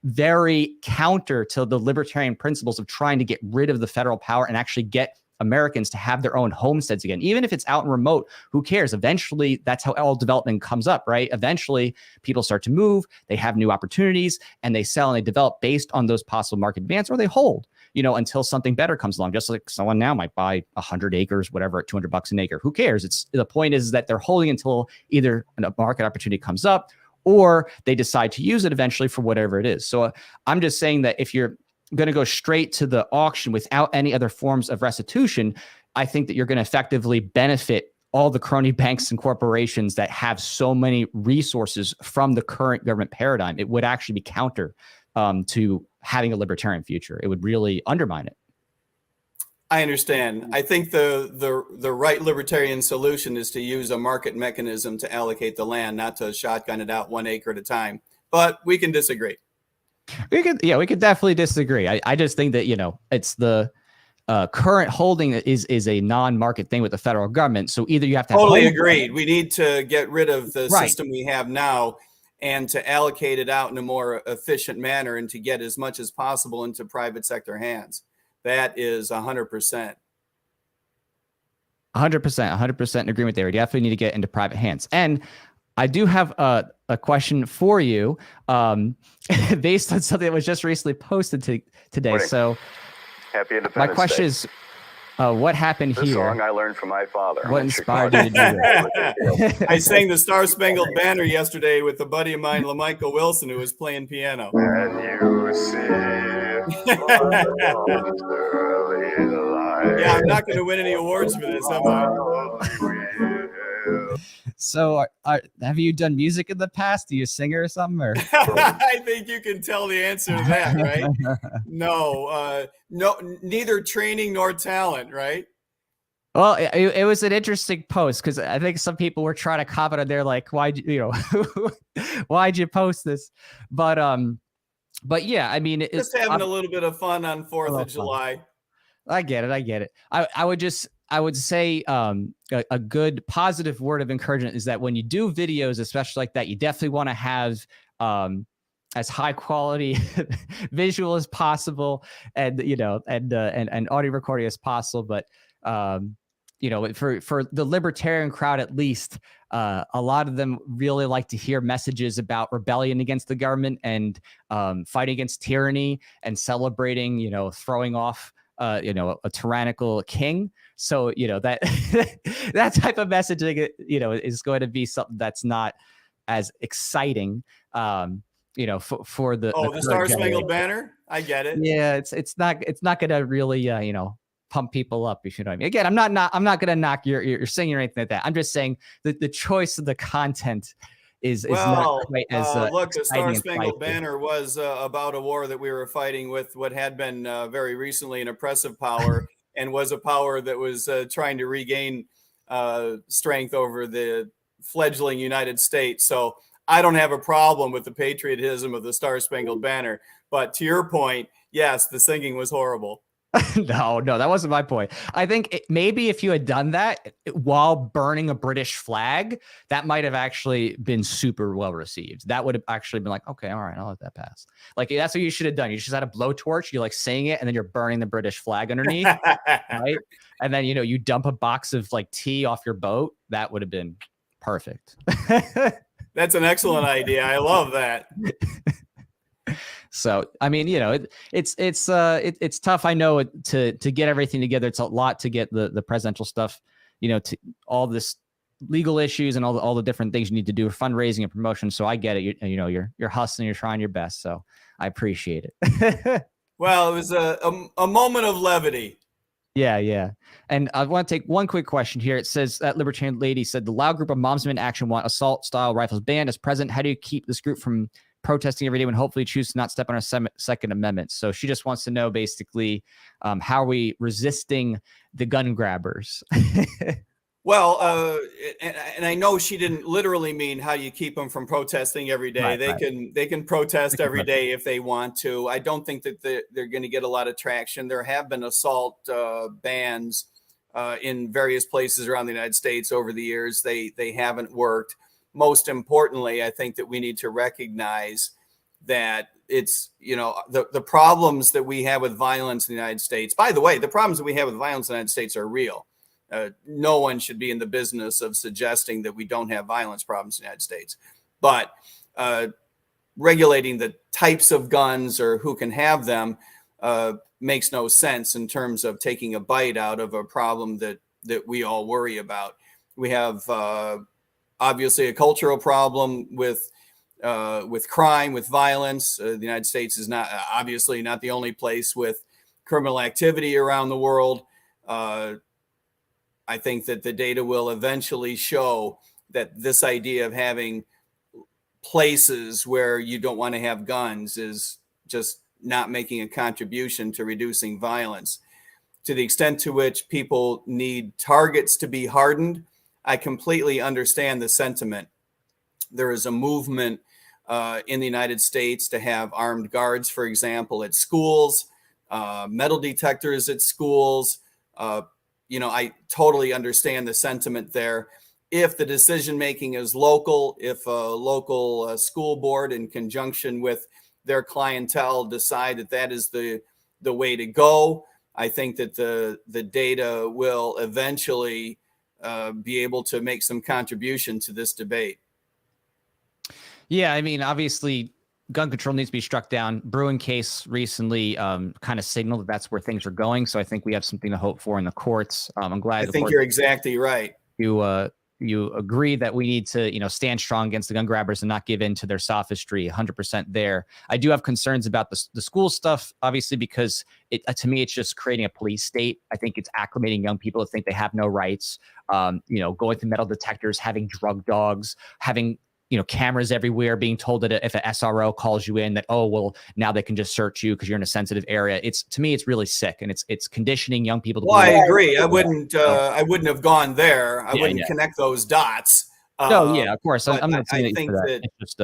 very counter to the libertarian principles of trying to get rid of the federal power and actually get Americans to have their own homesteads again. Even if it's out and remote, who cares? Eventually, that's how all development comes up, right? Eventually, people start to move, they have new opportunities, and they sell and they develop based on those possible market advance, or they hold, until something better comes along. Just like someone now might buy 100 acres, whatever, at $200 an acre. Who cares? It's the point is that they're holding until either a market opportunity comes up or they decide to use it eventually for whatever it is. So I'm just saying that if you're going to go straight to the auction without any other forms of restitution, I think that you're going to effectively benefit all the crony banks and corporations that have so many resources from the current government paradigm. It would actually be counter to having a libertarian future. It would really undermine it. I understand. I think the right libertarian solution is to use a market mechanism to allocate the land, not to shotgun it out 1 acre at a time. But we can disagree. We could definitely disagree. I just think that, it's the current holding is a non-market thing with the federal government. So either you have to totally agreed. We need to get rid of the system we have now and to allocate it out in a more efficient manner and to get as much as possible into private sector hands. That is 100%. 100% in agreement there. We definitely need to get into private hands. And I do have a question for you based on something that was just recently posted today. Morning. So Happy Independence my question Day. is, what happened This here? song I learned from my father. What inspired you to do that? I sang the Star Spangled Banner yesterday with a buddy of mine, LaMichael Wilson, who was playing piano. When you see yeah, I'm not going to win any awards for this, am I? So have you done music in the past? Do you sing or something? Or? I think you can tell the answer to that, right? No, neither training nor talent, right? Well, it was an interesting post because I think some people were trying to comment on there, like, why'd you post this? But yeah, I mean, just having a little bit of fun on 4th of July. I get it. I would say a good positive word of encouragement is that when you do videos, especially like that, you definitely want to have as high quality visual as possible and audio recording as possible. But for the libertarian crowd, at least, a lot of them really like to hear messages about rebellion against the government and fighting against tyranny and celebrating, throwing off, a tyrannical king. So, that that type of messaging, is going to be something that's not as exciting, for the Star Spangled Banner. I get it. Yeah, it's not going to really, pump people up, if you know what I mean. Again, I'm not going to knock your singing or anything like that. I'm just saying that the choice of the content is not quite as look, the Star exciting Spangled Banner was about a war that we were fighting with what had been very recently an oppressive power and was a power that was trying to regain strength over the fledgling United States. So I don't have a problem with the patriotism of the Star Spangled Banner. But to your point, yes, the singing was horrible. No, that wasn't my point. I think maybe if you had done that while burning a British flag, that might have actually been super well received. That would have actually been like, okay, all right, I'll let that pass. Like, that's what you should have done. You just had a blowtorch, you like sing it, and then you're burning the British flag underneath, right? And then, you dump a box of like tea off your boat. That would have been perfect. That's an excellent idea. I love that. So, I mean, it's tough. I know to get everything together. It's a lot to get the presidential stuff, to all this legal issues and all the different things you need to do for fundraising and promotion. So I get it. You're hustling, you're trying your best. So I appreciate it. Well, it was a moment of levity. Yeah. And I want to take one quick question here. It says that Libertarian lady said the loud group of moms in action want assault style rifles banned. As president, how do you keep this group from protesting every day when hopefully choose to not step on our Second Amendment? So she just wants to know basically, how are we resisting the gun grabbers? Well, and I know she didn't literally mean how you keep them from protesting every day. Right, they can protest every day if they want to. I don't think that they're going to get a lot of traction. There have been assault bans in various places around the United States over the years. They haven't worked. Most importantly, I think that we need to recognize that it's, the problems that we have with violence in the United States. By the way, the problems that we have with violence in the United States are real. No one should be in the business of suggesting that we don't have violence problems in the United States. But regulating the types of guns or who can have them makes no sense in terms of taking a bite out of a problem that we all worry about. We have obviously a cultural problem with crime, with violence. The United States is obviously not the only place with criminal activity around the world. I think that the data will eventually show that this idea of having places where you don't want to have guns is just not making a contribution to reducing violence. To the extent to which people need targets to be hardened, I completely understand the sentiment. There is a movement in the United States to have armed guards, for example, at schools, metal detectors at schools. I totally understand the sentiment there. If the decision making is local, if a local school board in conjunction with their clientele decide that is the way to go, I think that the data will eventually be able to make some contribution to this debate. Yeah, I mean, obviously, gun control needs to be struck down. Bruin case recently kind of signaled that that's where things are going. So I think we have something to hope for in the courts. I'm glad. I think you're exactly right. You agree that we need to, stand strong against the gun grabbers and not give in to their sophistry. 100% there. I do have concerns about the school stuff, obviously, because to me, it's just creating a police state. I think it's acclimating young people to think they have no rights. Going to metal detectors, having drug dogs, having cameras everywhere, being told that if an SRO calls you in that, oh, well, now they can just search you because you're in a sensitive area. To me, it's really sick. And it's conditioning young people to I agree. I wouldn't have gone there. I wouldn't connect those dots. No, yeah, of course. I'm not saying I think that. It's just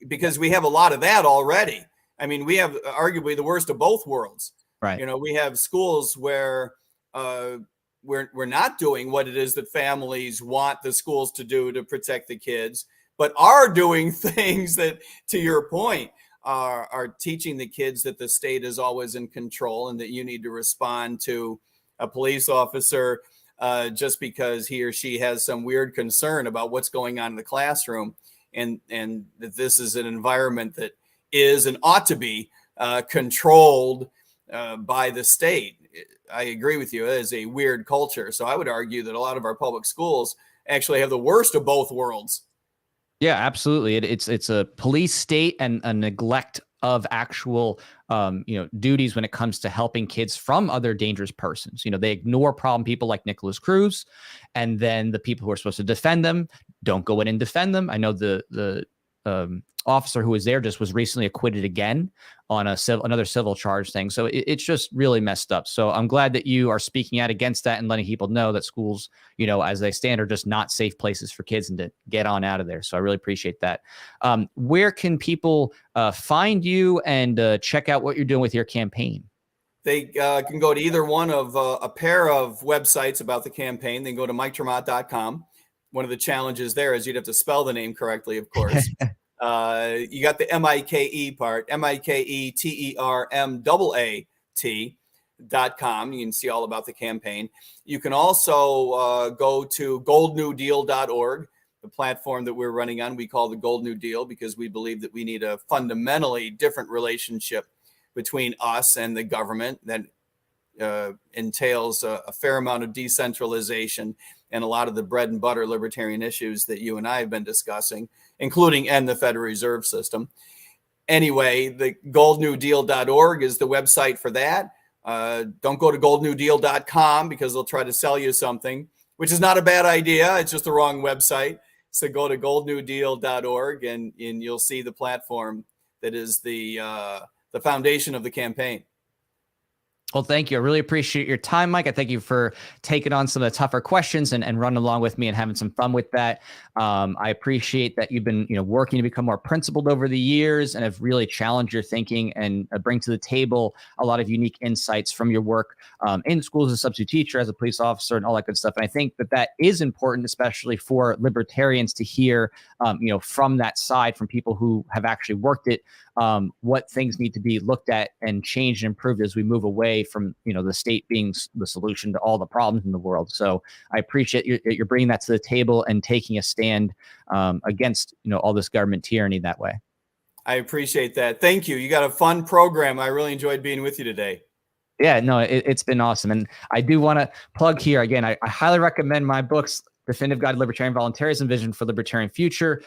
because we have a lot of that already. I mean, we have arguably the worst of both worlds. Right. We have schools where we're not doing what it is that families want the schools to do to protect the kids, but are doing things that, to your point, are teaching the kids that the state is always in control and that you need to respond to a police officer. just because he or she has some weird concern about what's going on in the classroom, and that this is an environment that is and ought to be controlled by the state. I agree with you. It is a weird culture. So I would argue that a lot of our public schools actually have the worst of both worlds. Yeah, absolutely. It's a police state and a neglect of actual, duties when it comes to helping kids from other dangerous persons. They ignore problem people like Nicholas Cruz, and then the people who are supposed to defend them don't go in and defend them. I know the officer who was there just was recently acquitted again on another civil charge thing. So it's just really messed up. So I'm glad that you are speaking out against that and letting people know that schools, as they stand, are just not safe places for kids and to get on out of there. So I really appreciate that. Where can people find you and check out what you're doing with your campaign? They can go to either one of a pair of websites about the campaign. They can go to MikeTerMaat.com. One of the challenges there is you'd have to spell the name correctly, of course. You got the M-I-K-E part, MikeTermaat.com. You can see all about the campaign. You can also go to goldnewdeal.org, the platform that we're running on. We call the Gold New Deal because we believe that we need a fundamentally different relationship between us and the government that entails a fair amount of decentralization and a lot of the bread and butter libertarian issues that you and I have been discussing, including end the Federal Reserve System. Anyway, the goldnewdeal.org is the website for that. Don't go to goldnewdeal.com because they'll try to sell you something, which is not a bad idea. It's just the wrong website. So go to goldnewdeal.org and you'll see the platform that is the foundation of the campaign. Well, thank you. I really appreciate your time, Mike. I thank you for taking on some of the tougher questions and running along with me and having some fun with that. I appreciate that you've been, working to become more principled over the years and have really challenged your thinking and bring to the table a lot of unique insights from your work in schools as a substitute teacher, as a police officer, and all that good stuff. And I think that is important, especially for libertarians to hear, from that side, from people who have actually worked it, what things need to be looked at and changed and improved as we move away from, the state being the solution to all the problems in the world. So I appreciate you're bringing that to the table and taking a stand against, all this government tyranny that way. I appreciate that. Thank you. You got a fun program. I really enjoyed being with you today. Yeah, no, it's been awesome. And I do want to plug here again. I highly recommend my books, Definitive Guide to Libertarian Voluntarism, Vision for Libertarian Future.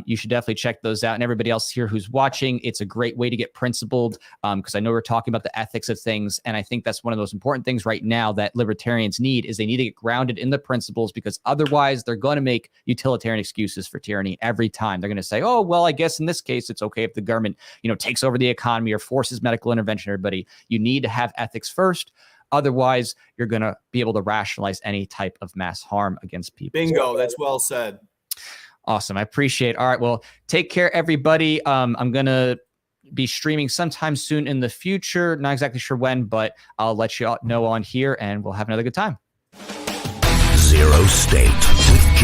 You should definitely check those out. And everybody else here who's watching, it's a great way to get principled because I know we're talking about the ethics of things. And I think that's one of those important things right now that libertarians need is they need to get grounded in the principles, because otherwise they're going to make utilitarian excuses for tyranny every time. They're going to say, oh, well, I guess in this case, it's okay if the government, takes over the economy or forces medical intervention. Everybody, you need to have ethics first. Otherwise, you're going to be able to rationalize any type of mass harm against people. Bingo. That's well said. Awesome. I appreciate it. All right. Well, take care, everybody. I'm going to be streaming sometime soon in the future. Not exactly sure when, but I'll let you all know on here and we'll have another good time. ZeroState.